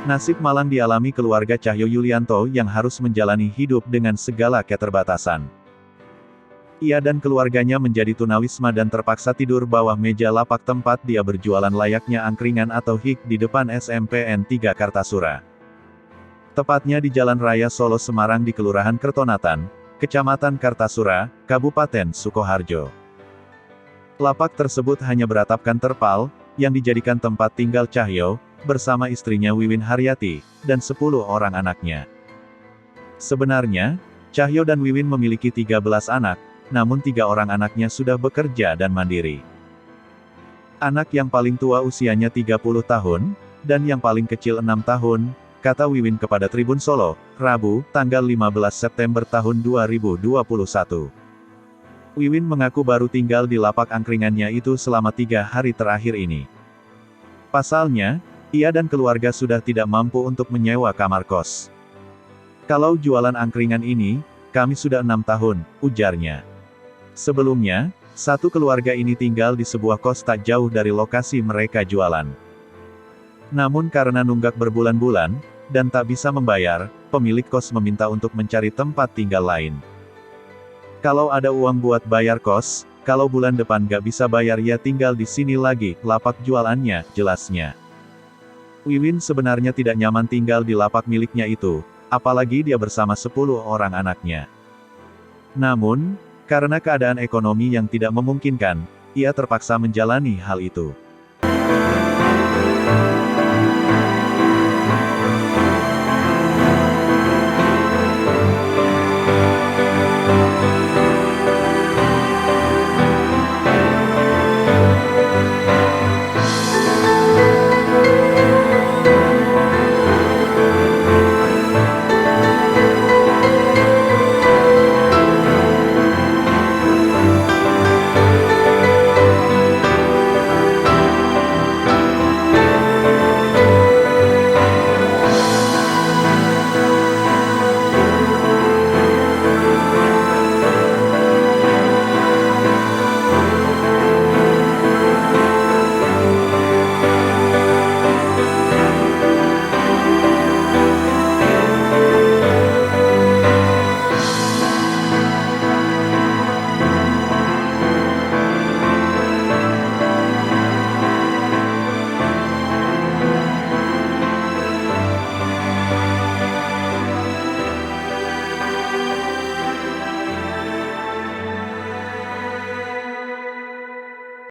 Nasib malang dialami keluarga Cahyo Yulianto yang harus menjalani hidup dengan segala keterbatasan. Ia dan keluarganya menjadi tunawisma dan terpaksa tidur bawah meja lapak tempat dia berjualan layaknya angkringan atau hik di depan SMPN 3 Kartasura. Tepatnya di Jalan Raya Solo Semarang di Kelurahan Kertonatan, Kecamatan Kartasura, Kabupaten Sukoharjo. Lapak tersebut hanya beratapkan terpal, yang dijadikan tempat tinggal Cahyo, bersama istrinya Wiwin Haryati, dan 10 orang anaknya. Sebenarnya, Cahyo dan Wiwin memiliki 13 anak, namun 3 orang anaknya sudah bekerja dan mandiri. Anak yang paling tua usianya 30 tahun, dan yang paling kecil 6 tahun, kata Wiwin kepada Tribun Solo, Rabu, tanggal 15 September tahun 2021. Wiwin mengaku baru tinggal di lapak angkringannya itu selama 3 hari terakhir ini. Pasalnya, ia dan keluarga sudah tidak mampu untuk menyewa kamar kos. Kalau jualan angkringan ini, kami sudah 6 tahun, ujarnya. Sebelumnya, satu keluarga ini tinggal di sebuah kos tak jauh dari lokasi mereka jualan. Namun karena nunggak berbulan-bulan, dan tak bisa membayar, pemilik kos meminta untuk mencari tempat tinggal lain. Kalau ada uang buat bayar kos, kalau bulan depan gak bisa bayar ya tinggal di sini lagi, lapak jualannya, jelasnya. Wiwin sebenarnya tidak nyaman tinggal di lapak miliknya itu, apalagi dia bersama 10 orang anaknya. Namun, karena keadaan ekonomi yang tidak memungkinkan, ia terpaksa menjalani hal itu.